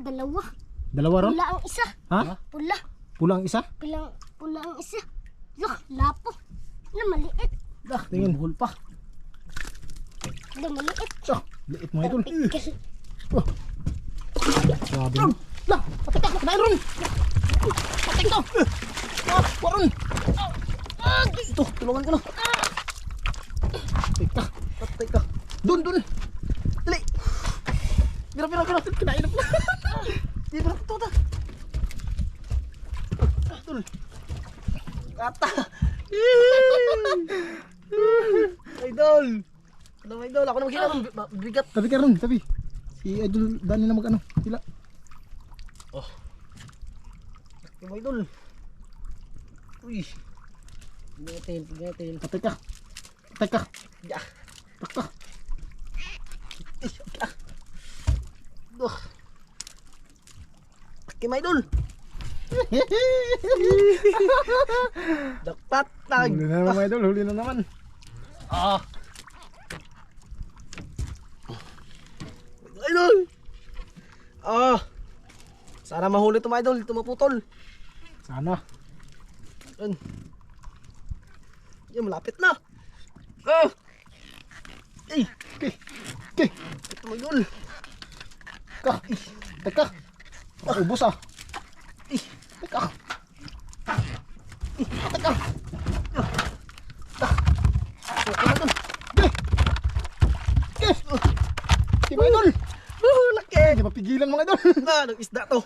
dalawa. Dalawa ron? Pula ang isa. Ha? Pula. Pula ang isa? Pula ang isa. Loh, lapo. Na maliit. Dah, tingin. Buhol pa. Na maliit. So, liit mga idol. Kasi Oh. Grabe. Lah, patik ka, kinain ron. Patik to. Waron. Ito, tulungan ko na. Patik ka. Dun. Dali. Bira. Kinain na pala. Di ba ito ta? Dul. Kata. Idol. Ano idol? Ako na maghilang. Bigat. Tabi ka ron, tabi. Si Idol Dani na mag-ano. Sila. Oh. Yung idol. Uy. Tingnan. Patay ka. Ya. Taka. Duh. Pakai my idol. Dapat tag. Huli na naman mga idol, huli na naman. Idol. Sana mahuli ito mga idol, ito maputol. Sana. Yan, malapit na. Okay. Ito mga idol. Teka. Ubus ah. Teka. Diba idol? Laki! Di ba pigilan mga idol? Nung isda to.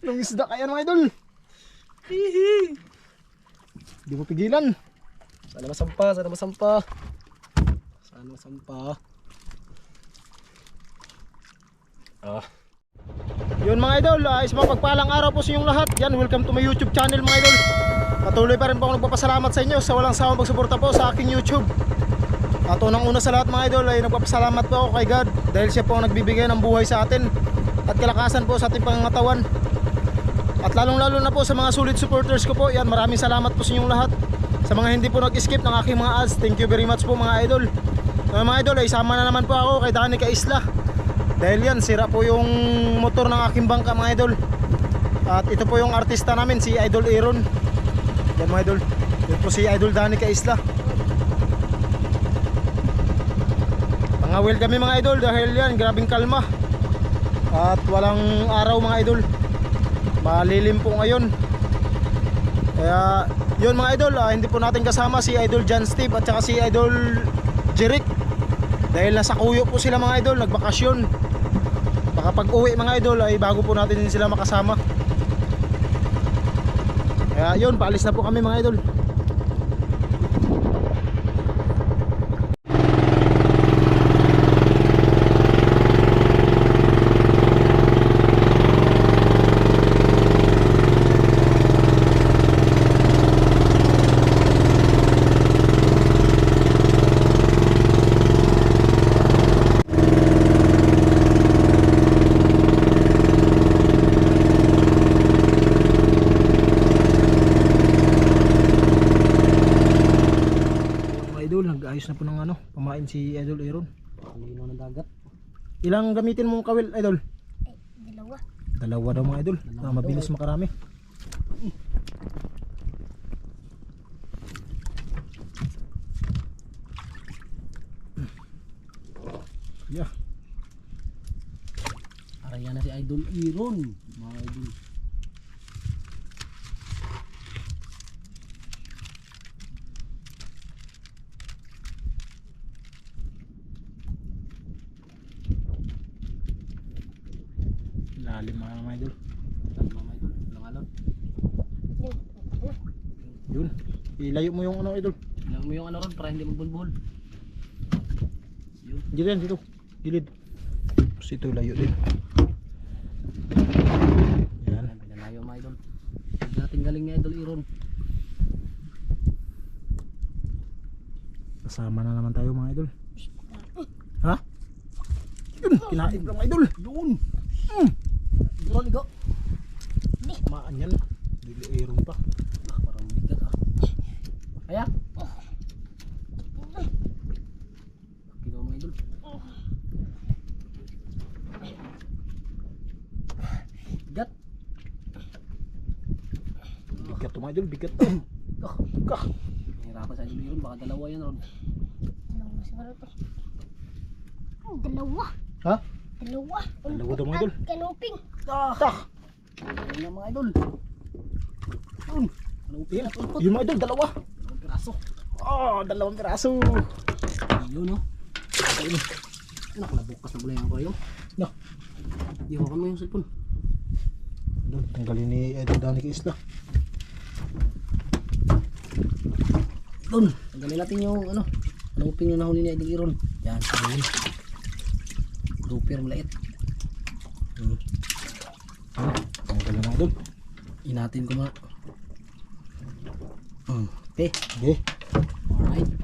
Nung isda kaya mga idol. Di ba pigilan? Sana masampa. Yun mga idol, isang mapagpalang araw po sa inyong lahat. Yan, welcome to my YouTube channel mga idol. Patuloy pa rin po ako nagpapasalamat sa inyo sa walang sawang pagsuporta po sa aking YouTube. At unang-una sa lahat mga idol ay nagpapasalamat po ako kay God dahil siya po ang nagbibigay ng buhay sa atin at kalakasan po sa ating pangangatawan. At lalong-lalo na po sa mga solid supporters ko po. Yan, maraming salamat po sa inyong lahat. Sa mga hindi po nag-skip ng aking mga ads, thank you very much po mga idol. Mga idol, ay sama na naman po ako kay Dani Kaisla. Dahil yan, sira po yung motor ng aking bangka mga idol. At ito po yung artista namin, si Idol Aaron. Yan mga idol, yun po si Idol Dani Kaisla. Pangawil kami mga idol dahil yan, grabing kalma. At walang araw mga idol. Malilim po ngayon. Kaya yun mga idol, hindi po natin kasama si Idol John Steve at saka si Idol Jeric. Dahil nasa Kuyo po sila mga idol, nagbakasyon. Baka pag uwi mga idol ay bago po natin din sila makasama. Kaya yun, paalis na po kami mga idol. Nag-ayos na po ng pamain si Idol Aaron. Linaw ng dagat. Ilang gamitin mong kawil, Idol? Dalawa daw mga idol. Mabilis makarami. Yeah. Araya na si Idol Aaron, mga idol. Lalim mga idol. Langalon. Yun. Ilayo mo yung idol. Ilayo mo yung ron para hindi magbulbul. Yun. Dito yan, dito. Gilid. Tapos ito layo din. Yan. Pinalayo mga idol. Hindi natin galing ni Idol Aaron. Kasama na naman tayo mga idol. Ha? Yun, kinain lang mga idol. Yun. Aaron, go. Maan yan. Dili Aaron pa. Parang bigat ah. Kaya? Kilo mga idol. Bigat. Bigat to mga idol, bigat to. Kah. Hirapan sa idol Iron. Baka dalawa yan Ron. Dalawa siguro to. Dalawa. Ha? Dalawa. Dalawa daw, mga idol. At kanuping. Tak. Ayun na mga idol. Yun. Kanuping at ulpot. Yun mga idol, dalawa. Dalawang piraso. Oh, dalawang piraso. Yun no. Ayun. Anak na bukas na bulayan ko yun. No. Di ko mo yung cellphone. Idol, tanggalin ni Idol Danny kay Isla. Doon. Tanggalin natin yung ano. Kanuping na nahuli ni Idol Iron. Yan. Ayun. Grouper maliit. Tanggalin mga idol. Inatin ko mga. Okay. Okay. Alright.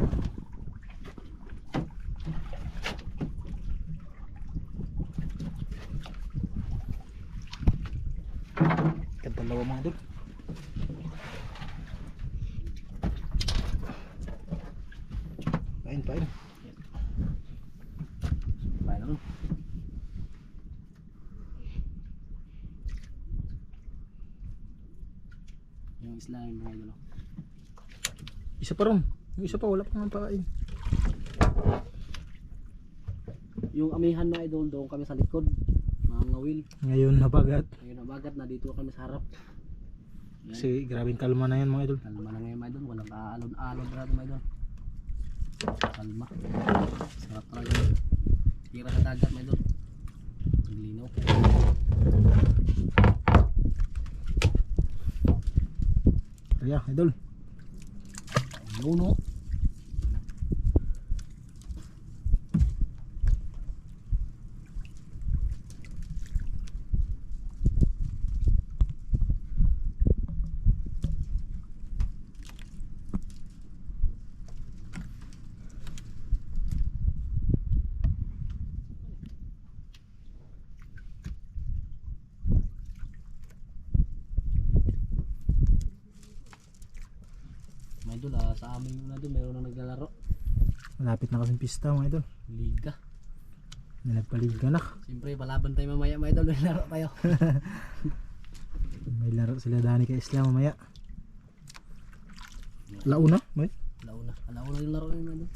Dalawa mga idol. Pain. Paano ron? Yung isla yung mga idol. Isa pa ron. Yung isa pa wala pa nga pain. Yung amihan mga idol doon kami sa likod. Mga ngawil. Ngayon nabagat. Ngayon nabagat na dito kami sa harap. Yan. Kasi grabing kalma na yan mga idol. Kalma na ngayon mga idol. Walang kaalon-alon na mga idol. Kalma. Sarap talaga. Tira sa dagat mga idol. Naglinaw. Kaya idol. Nuno. Mga idol, sa amin na doon meron na naglalaro. Malapit na kasing pista mga idol. Liga. May nagpaliga na. Siyempre, palaban tayo mamaya mga idol. Naglalaro tayo. May laro sila Danny kay Isla mamaya. Launa? May? Alauna. Alauna yung laro yun mga idol.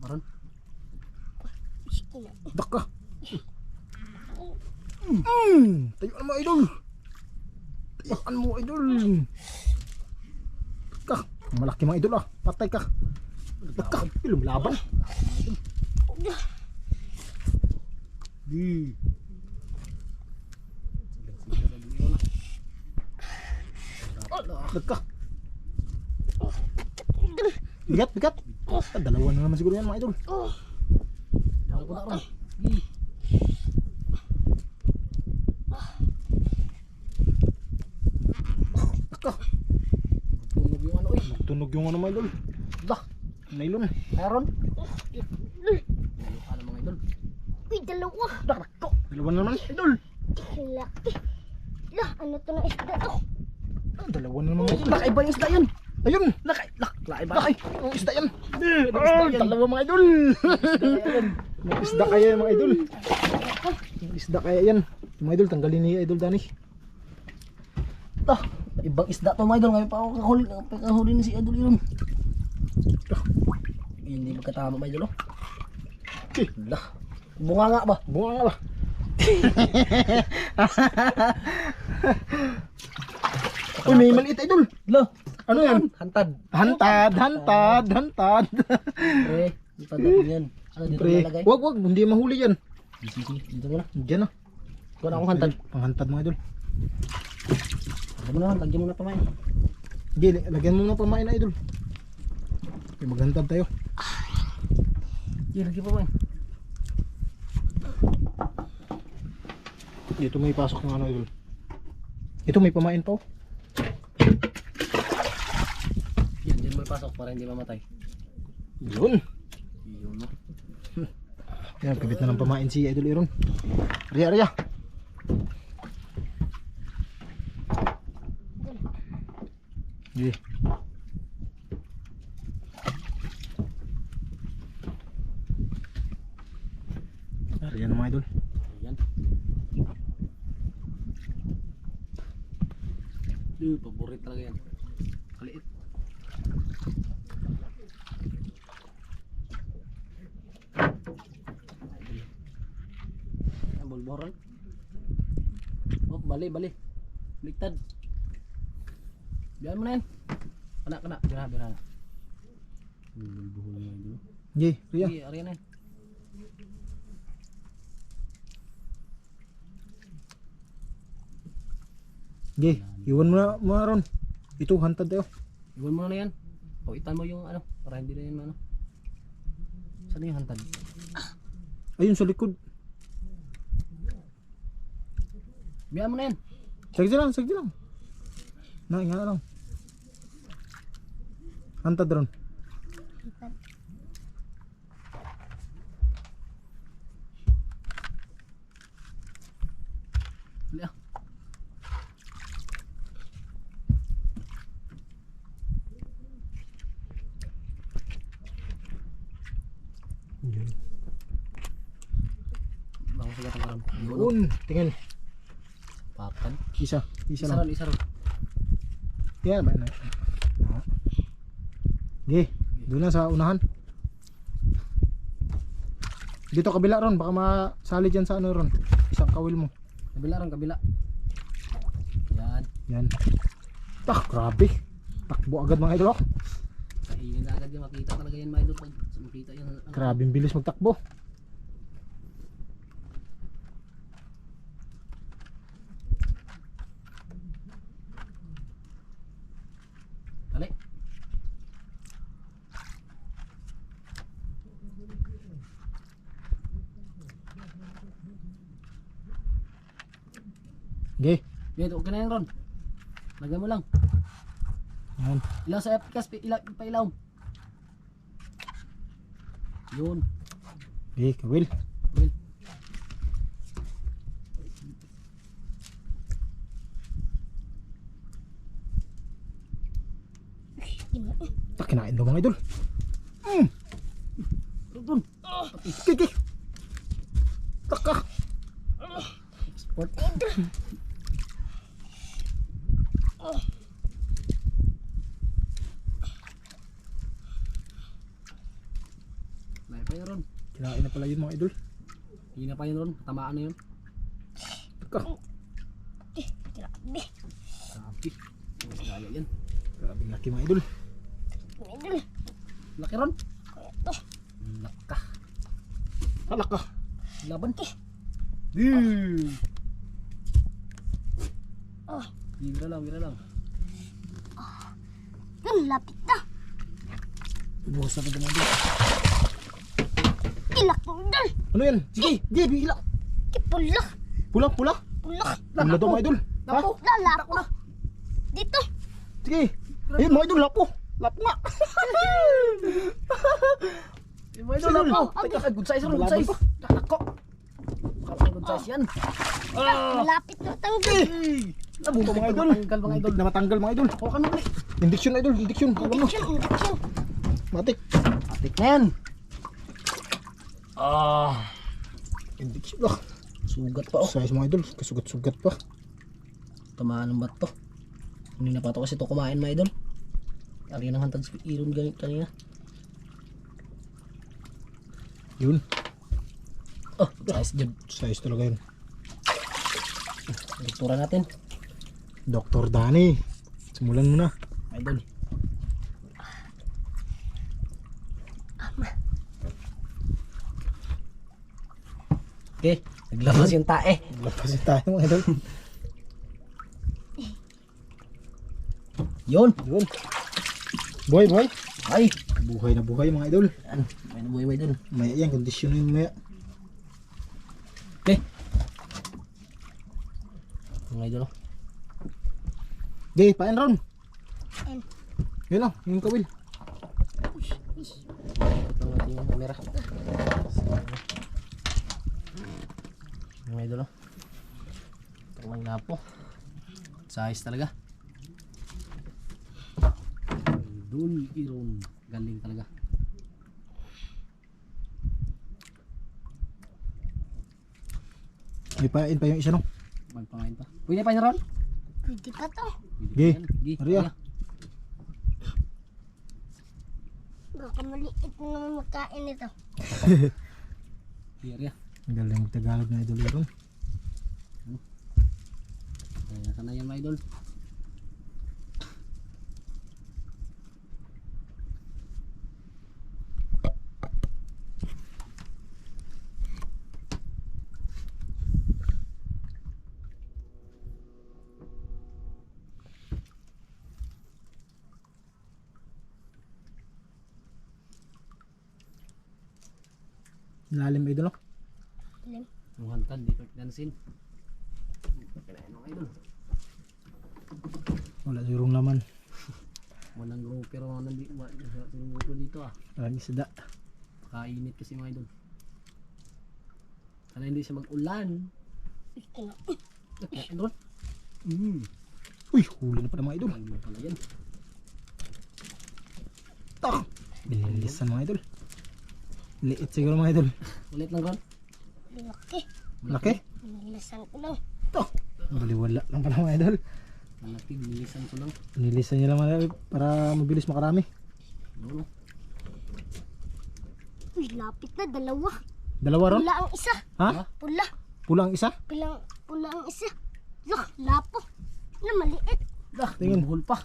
Paron. Daka. Tayuan mo idol. Tayuan mo idol. Daka. Malaki mga idol ah. Patay ka. Daka. Lumlaban. Di. Daka. Bigat. Dalawa na naman siguro yan mga idol. Ako na ron. Daka. Tunog yung ano eh. Tunog yung ano mga idol. Dah. Nylon. Meron. Ano mga idol? Uy, dalawa. Daka. Dalawa na naman idol. Laki. Lah, ano to na isda to? Dalawa na naman idol. Nakaiba yung isda yan. Ayun. Nakaiba. Laki. Ang isda yan. Dalawa mga idol. May isda kaya yan mga idol. May isda kaya yan. Mga idol, tanggalin ni Idol Danny. Ibang isda to mga idol. Ngayon pa ako kahuli ni si Idol Iron. Hindi magkatama mga idol. Okay. Lah. Bunga nga ba? Bunga nga ba? Uy, may maliit idol. Lah. Ano yan? Hantad. Hantad. Pre. Hantad natin yan. Ano dito Pre, nalagay? wag, hindi mahuli yan. Sige, dito muna. Diyan na. Kuha na akong hantad. Panghantad mga idol. Lagyan mo na, lagyan mo na pamain. Hindi, lagyan mo na pamain na idol. Okay, maghantad tayo. Sige, lagyan pamain. Dito may pasok ng ano idol. Ito may pamain pa oh. Yan, dyan mo ipasok para hindi mamatay. Yun. Yun no. Yan, pibit na ng pamain si Idol Iron. Arya. Okay. talaga yan. Kaliit. Ayan, bulboran. Oh, bali. Baliktad. Biyan mo na yan. Kena. Bira na. Bulbuhol na yun. Sige, Ria. Sige, ariyan na yan. Sige, iwan mo na mga ron. Ito, hantad tayo. Iwan mo na yan. Pawitan mo yung ano, para hindi na yan ano. Saan yung hantad? Ayun sa likod. Biyan mo na yan. Sagdi lang. Nga lang. Hantad ron. Dali ah. Bango sila tang karam. Yun, tingin. Pakan. Isa lang. Isa ron. Yan, ba na. Sige, doon na sa unahan. Dito kabila ron, baka masali dyan sa ano ron. Isang kawil mo. Kabila. Yan. Yan. Grabe. Takbo agad mga idol. Kainin na agad yung makita talaga yan mga idol. Pag makita yan. Grabe ang bilis magtakbo. Dali. Sige. Yan, okay na yan ron. Lagyan mo lang. Yan. Ilaw sa Fcas, pailaw. Yun. Sige, kawil. Well, Kinain daw mga idol. doon. Kiki. Taka. Sport. Lahat pa yun ron. Kinain na pala yun mga idol. Hindi na pa yun ron. Tamaan na yun. Taka. Grabe. Grabe. Mas kaya yan. Grabe laki mga idol. Idol. Laki ron. Ito. Laka. Halaka. Laban. Oh, Wira lang. yun, lapit na. Buhos na ka din idol. Ilak mo idol. Ano yan? Sige, sige, bigla. Pulak. Pula. Pulak. Pula daw mga idol. Ha? Lapo. Lalapo. Dito. Sige. Ayun mga idol, lapo. Lapo nga. Yung mga idol, lapo. Teka, good size ron, good size. Nako. Kapag good size yan. Malapit na tanggal. Ito mga idol. Tanggal mga idol. Na matanggal mga idol. Hawakan mo ulit. Indiksyon idol, indiksyon. Alam mo. Injection. Matik. Atik na yan. Indiksyon lah. Sugat pa oh. Size mga idol, kasugat-sugat pa. Tamaan ng bato. Hindi na pa ito kasi ito kumain mga idol. Ari ng hantad sa iron ganit kanina. Yun. Oh, size jud. Size talaga yun. Doktora natin. Dr. Danny. Simulan mo na. Mga idol. Okay, naglabas yung tae. Lapasin tayo mga idol. Yun. Yun. Boy. Ay. Buhay na buhay mga idol. Yan. May nabuhay mga idol. Maya yan, kondisyon yun maya. Okay. Mga idol. Okay, pain ron. Pain. Yun lang, yung kawil. Ito ang ating camera. Mga idol. Ito ang lapo. Size talaga. Idol, iron. Galing talaga. May pain pa yung isa no. Magpangain pa. Pwede pa yun ron? Pwede pa to. Gi, Gi, Maria. Baka maliit na naman makain ito. Gi, Maria. Ang galing Tagalog na idol yun. Kaya ka na yan mga idol. Lalim idol no? Lim. Yung hantad, di pa pinansin. Kinain mga idol. Wala sigurong laman. Walang grouper mga nandito dito ah. Walang isda. Kainit kasi mga idol. Sana hindi siya mag-ulan. Ito na. Kaya idol. Uy, huli na pala mga idol. Ano pala yan? Tak! Binilisan mga idol. Liit siguro mga idol. Ulit lang ron. Laki. Laki? Nilisan ko lang. Tak! Baliwala lang pala mga idol. Malaki, bilisan ko lang. Nilisan niya lang mga idol para mabilis makarami. Ano? Uy, lapit na. Dalawa. Dalawa ron? Pula ang isa. Ha? Pula. Pula ang isa? Pula ang isa. Loh, lapo. Na maliit. Tingin. Buhol pa.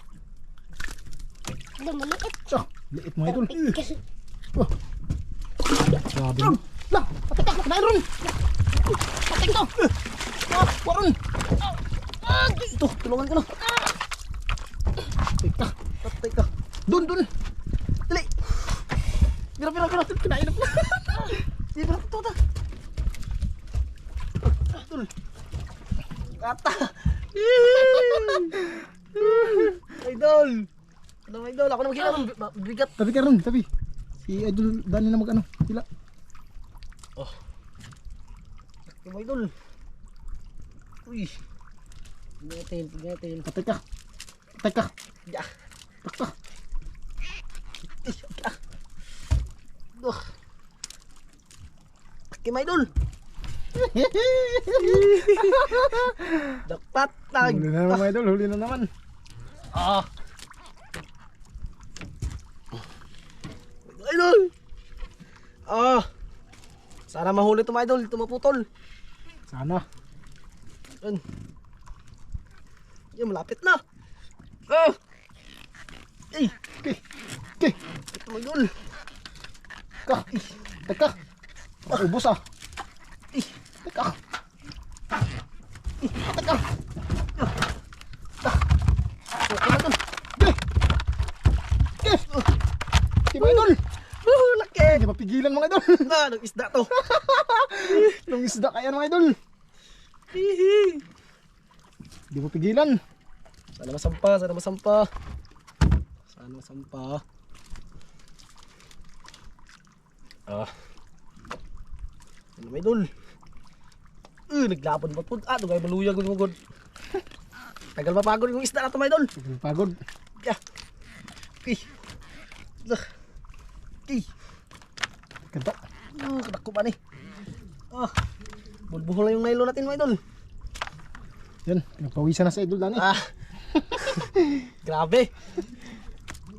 Na maliit. Tak! Liit mga idol. Perpikal. Oh. Grabe mo. Lah! Patik ka! Kanain ron! Patik ka! Ah! Waron! Ito, tulungan ko na. Patik ka! Patik ka! Dun! Dun! Dali! Pira! Kinain na pala! Sige pala! Ito! Dun! Kata! Idol! Ano idol? Ako na magkita. Bigat. Tabi ka ron! Tabi! Si Idol Dani na mag-ano? Sila! Oh. Yung idol. Uy. Tingnan. Patik ka! Patik ka! Ya. Patik ka! Duh. Kim idol. Dapat tag. Huli na naman mga idol! Huli na naman! Ah. Idol. Ah. Sana mahuli ito mga idol. Ito maputol. Sana! Yan. Yan, malapit na. Ah. Ay. Okay! Okay! Ito mga idol. Ka! Patik ka! Ubus ah! Patik ka! Patik ka! Okay na ito. Okay! Si mga idol! Laki. Hindi mapigilan mga idol! Na, nag-isda to. Nung isda kaya mga idol! Hihi. Hindi mapigilan! Sana masampa, sana masampa. Sana masampa. Ah. Ano may idol? Naglapon pa po. Ah, dugay maluyag ko gud. Tagal mapagod yung isda na to, may idol. Pagod! Yeah. Okay. Okay. Kanto! Kadako pa ni. Ah. Bulbuhol na yung nylon natin, mga idol. Yan! Nagpawisan na sa idol Dani! Ah. Grabe.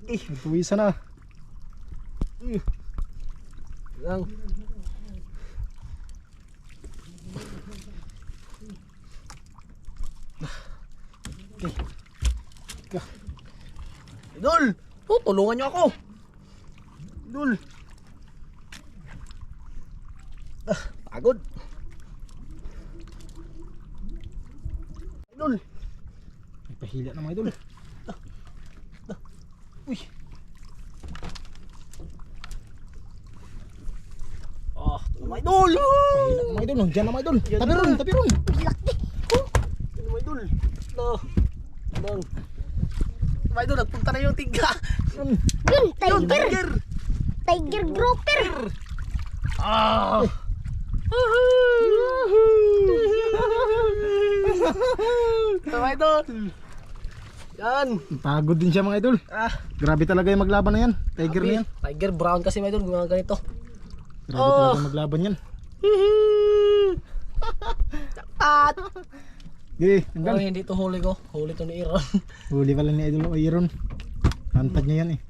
Nagpawisan na! Lang. Okay. Ka. Idol! Oh, tulungan niyo ako. Idol. Ah, pagod. Idol. Nagpahila na mga idol! Uy. Ah, tulungan idol. Pahila na mga idol! Nandiyan na mga idol! Yan Tabi na. ron! Tabi ron! Laki. Tulungan idol. No. Bang. Tulungan idol, nagpunta na yung tiga. Yun! Yun, Yun, tiger. tiger. Tiger grouper. Ah. Tulungan idol. Yan. Pagod din siya mga idol! Ah. Grabe talaga yung maglaban na yan! Tiger na yan! Tiger brown kasi mga idol, mga ganito. Grabe talaga yung maglaban yan! At Sige, Oh, tanggal. hindi to huli ko. Huli to ni Iron. Huli pala ni Idol Iron. Hantad niya yan eh.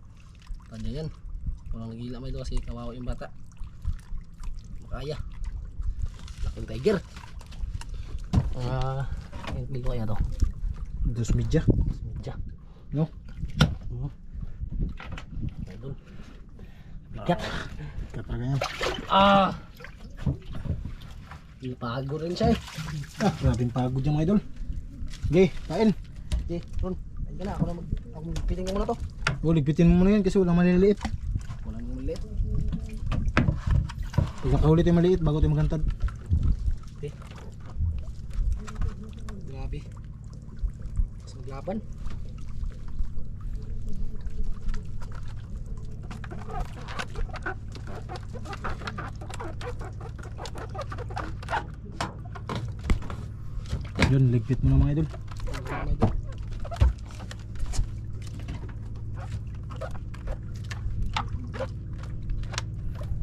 Tadya yan. Walang nagila may kasi kawawa yung bata. Makaya. Laking tiger. Hindi ko kaya to. Dos media. Medya. No? Idol. Bigat. Katraga yan. Ah! Ipago rin siya eh. Grabing pagod yung Idol. Okay, kain. Okay, Ron. Ayun ka na. Ako magpiting ko muna to. Ligpitin mo muna yan kasi walang maliliit. Walang maliit. Pag nakahuli tayo maliit bago tayo maghantad. Okay. Grabe. Mas maglaban. Yun, ligpit mo na mga Idol.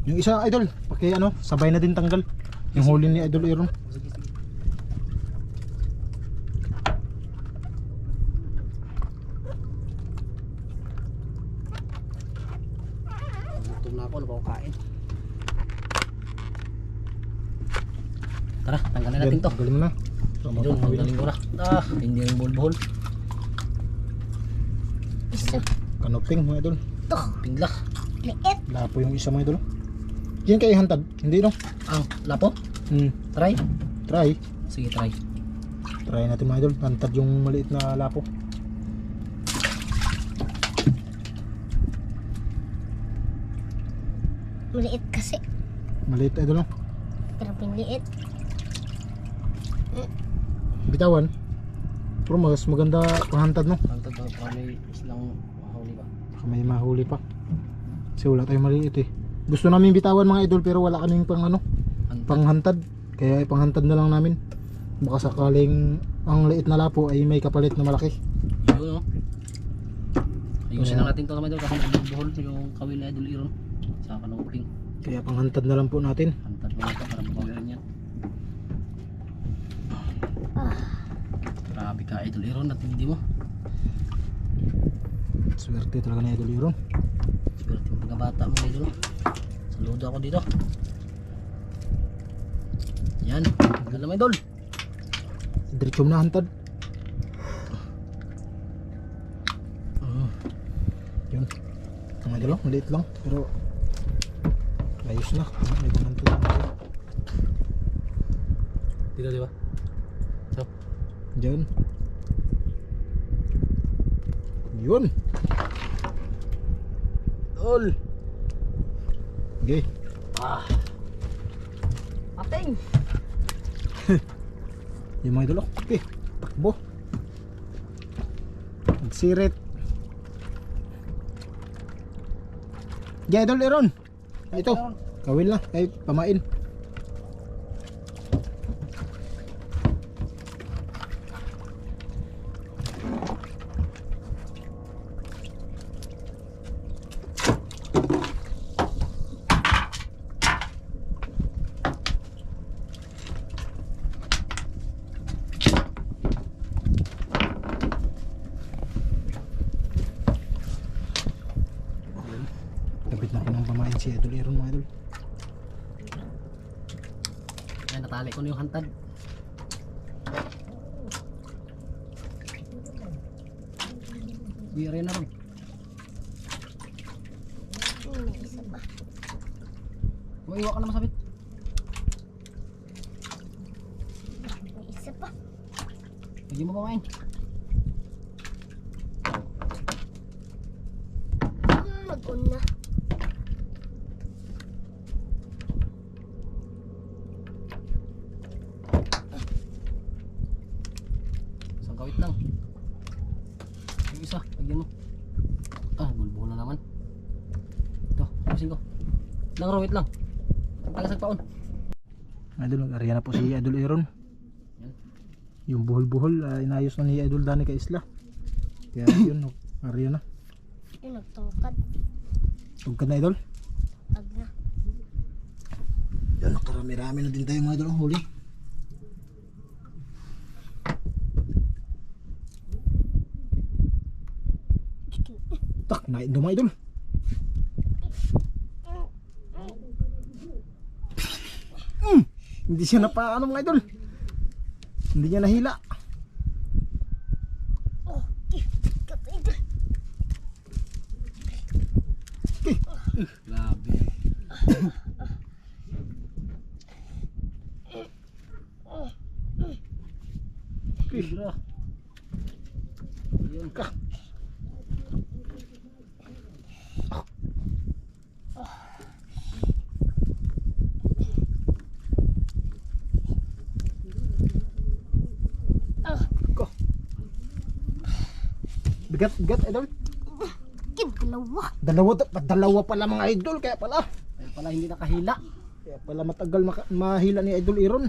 Yung isa Idol, paki ano, sabay na din tanggal. Yung huli ni Idol Iron. Sige, sige. Gutom na ako, ano ba akong kain? Tara, tanggalin natin to. Tanggalin mo na. Doon, tanggalin ko na. Hindi yung bulbul. Isa. Kanoping mga Idol. To. Pingla. Lapo yung isa mga Idol. Yan kayo hantad, hindi no? Ang lapo. Try. Try. Sige, try. Try natin mga Idol, hantad yung maliit na lapo. Maliit kasi. Maliit Idol no? Pero pinliit. Bitawan. Pero mas maganda panghantad no? Ang tanda pa may islang mahuli ba? Baka may mahuli pa. Kasi wala tayong maliit eh. Gusto namin bitawan mga Idol pero wala kaming pang ano, panghantad. Kaya ipanghantad na lang namin. Baka sakaling ang liit na lapo ay may kapalit na malaki. Yun, no? Ayusin na natin ito naman doon kasi buhol yung kawil na Idol Iron sa kanoping. Kaya panghantad na lang po natin. Hantad mo ito para mabawiran yan. Grabe ka Idol Iron at hindi mo. Swerte talaga na Idol Iron. Swerte yung pagkabata mo Idol. Saludo ako dito. Yan, tanggal na Idol. Diretso mo na hantad. Yun. Mga Idol, maliit lang pero ayos na. May panghantad. Dito, di ba? So, Diyan. Yun. Dol. Okay. Ating. Yung mga Idol. Okay. Takbo. Magsirit. Yeah, Idol Iron. Ito. Kawil na. Kahit pamain. Kapit na ko ng pamain si Idol Iron mga Idol. Ay, natali ko na yung hantad. Bira na rin. May isa pa. Huwag iwa ka na masabit. May isa pa. Hindi mo pamain. Mag-on na. Isang kawit lang. Yung isa, lagyan mo. Bulbulo na naman. Ito, pusin ko. Lang rawit lang. Tagasag paon. Idol, nag-area na po si Idol Iron. Yan. Yung buhol-buhol, inayos na ni Idol Dani ka isla. Kaya yun, area na. Yung nagtungkad. Tugkad na Idol. Pag na. Yan, nakarami-rami na din tayo mga Idol ang huli. Tak, nain daw mga idol. Hindi siya napaano mga idol. Hindi niya nahila. Grabe. Bra. Ayun Ka. Ka. Bigat idol. Dalawa pala mga idol, kaya pala hindi nakahila. kaya pala matagal mahila ni Idol Iron.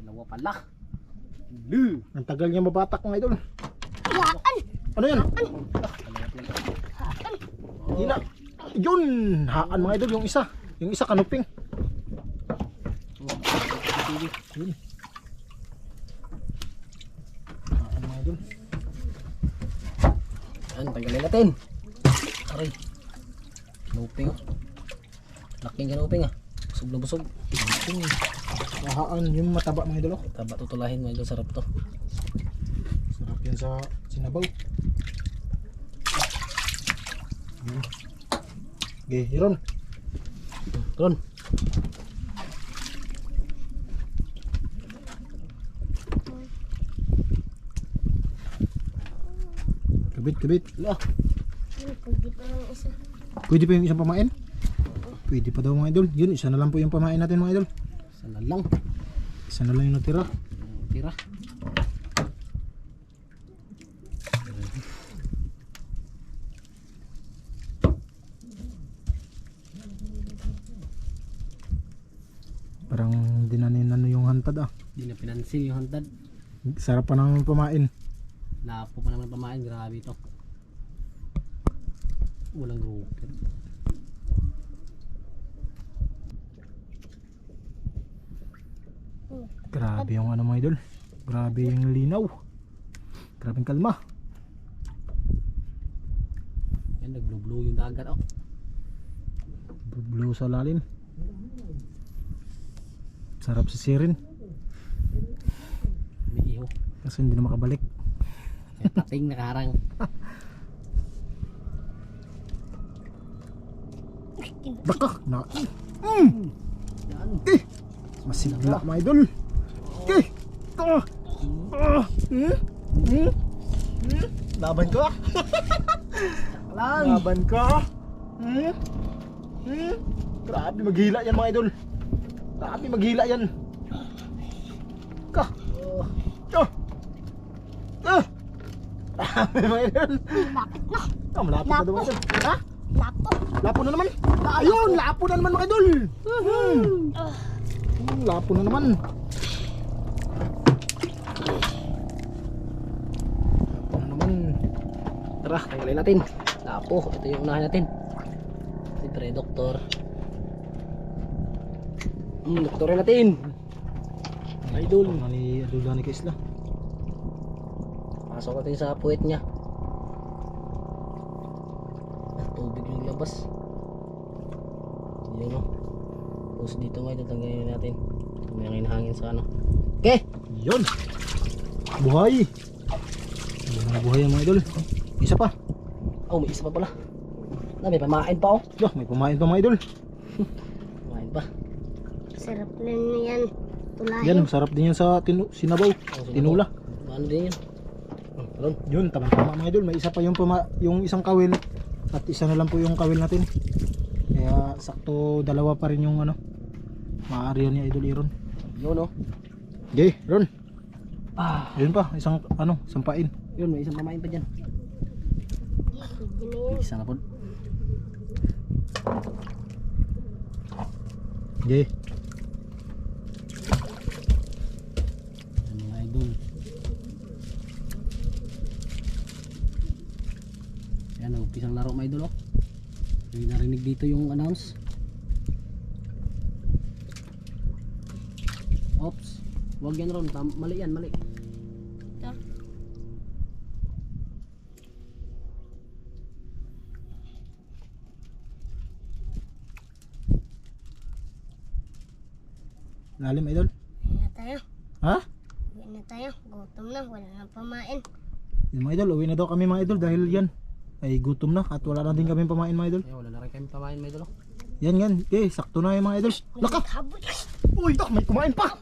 Dalawa pala. Ang tagal niya mabatak mga idol. Ano yan? Hila. Yun, haan mga idol, yung isa kanuping. Yun. Haan mga idol. Yan, tanggalin natin. Aray. Kinuping oh. Laking kinuping ah. Busog na busog. Haan, yung mataba mga idol. Taba tutulahin mo idol, sarap to. Sarap yan sa sinabaw. Okay, Iron. Ron. Kabit. Lah. Pwede pa yung isang pamain? Pwede pa daw mga idol. Yun, isa na lang po yung pamain natin mga idol. Sana lang. Isa na lang yung natira. Tira. Parang dinanin ano yung hantad ah. Di na pinansin yung hantad. Sarap pa naman pamain. Lapo pa naman pamain. Grabe ito. Walang grouper. Grabe yung ano mga idol. Grabe yung linaw. Grabe yung kalma. Yan, nag-blue yung dagat oh. Blue sa lalim. Sarap si Sirin. May iho. Kasi hindi na makabalik. May pating nakarang. Baka na. Yan. Masigla mga idol. Laban ka? Lang. Laban ka? Grabe maghila yan mga idol. Grabe maghila yan. Ka. Grabe mga idol. Malapit na daw mga idol. Ha? Lapo na naman. Ayun, lapo na naman mga idol. Lapo na naman. Lapo na naman. Tara, tanggalin natin. Lapo, ito yung unahin natin. Siyempre, doktor. Doktorin natin. Idol. Ano ni Idol Dani Kaisla? Pasok natin sa puwet niya. Tubig yung labas. Yun o. Tapos dito nga, tanggalin natin. Tumingin hangin sa ano. Okay! Yun. Buhay. Buhay ang mga idol. Isa pa. Oh, may isa pa pala. May pamain pa oh. May pumain pa mga idol. Pamain pa. Sarap na yan. Tulahin. Yan, sarap din yan sa sinabaw. Tinula. Ano din yun? Ron. Yun, tama mga idol. May isa pa yung isang kawil. At isa na lang po yung kawil natin. Kaya sakto dalawa pa rin yung ano. Maaari yan ni Idol Iron. Yun oh. Okay, Ron. Yun Yun pa, isang pain. Yun, may isang pamain pa dyan. Isa na po. Okay. Yan mga idol. Yan, nag-upis ang laro mga idol oh. Hindi narinig dito yung announce. Oops. Huwag yan Ron. Mali yan, mali. Lalim idol. Uwi na tayo. Ha? Uwi na tayo. Gutom na. Wala nang pamain. Yung mga idol, uwi na daw kami mga idol dahil yan ay gutom na at wala na din kami pamain mga idol. Wala na rin kami pamain mga idol. Yan yan, okay, sakto na yung mga idol. Laka! Habol. Uy, tak, may kumain pa!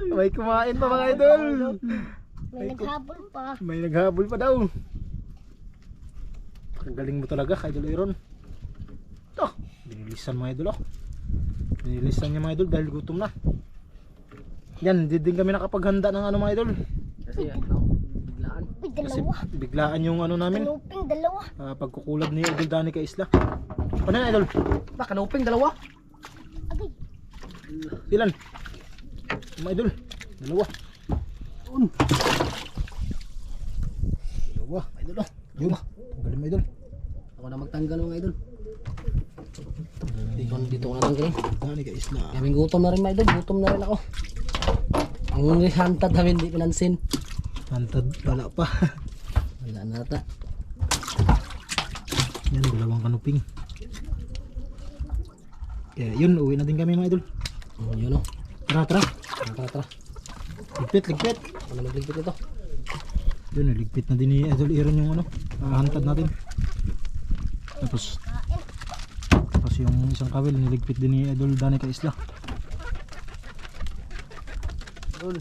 May kumain pa mga idol! May naghabol pa. May naghabol pa daw. Ang galing mo talaga, Idol Aaron. Ito, binilisan mga idol. Binilisan niya mga idol dahil gutom na. Yan, hindi din kami nakapaghanda ng ano mga idol. Kasi ano, biglaan. Uy, Kasi dalawa. biglaan yung ano namin, Kanuping dalawa. pagkukulab ni Idol Dani kay Isla. Ano yan idol? Ba, kanuping dalawa? Agay. Ilan? Mga idol, dalawa. Dalawa, mga idol. Yun, galing mga idol. Ako na magtanggal mga idol. Dito ko natanggal eh. Dani kay Isla. Kaming gutom na rin mga idol, gutom na rin ako. Ang hantad namin di pinansin. Hantad, wala pa. Wala na ata. Yan, dalawang kanuping. Kaya yun, uwi na din kami mga idol. Yun o. Tara, tara. Tara. Ligpit, ligpit. Ano magligpit ito? Yun, ligpit na din ni Idol Aaron yung ano, hantad natin. Tapos yung isang kawil, niligpit din ni Idol Dani kay Isla. Idol.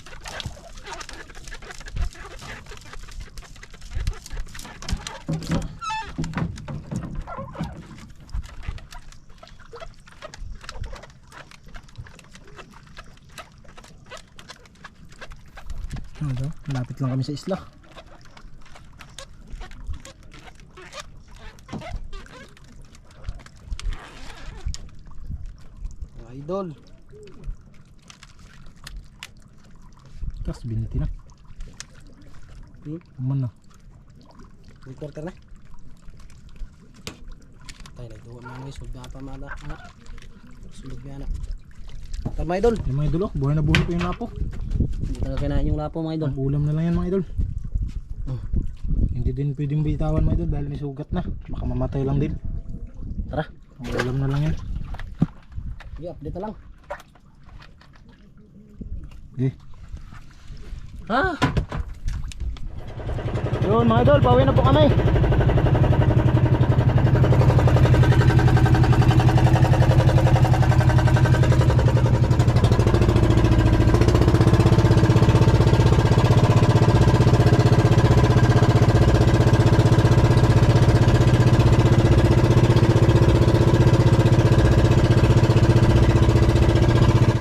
Ano, malapit lang kami sa isla. Idol. Kas, biniti na. Aman na. May quarter na. Tayo nagduwa mga may sulga pa mga anak. Sulog niya anak. Tama idol. Yung mga idol, buhay na buhay pa yung lapo. Hindi talaga kinain yung lapo mga idol. Ang ulam na lang yan mga idol. Hindi din pwedeng bitawan mga idol dahil may sugat na. Baka mamatay lang din. Tara. Ang ulam na lang yan. Sige, update na lang. Okay. Ha? Yun mga idol, pauwi na po kami.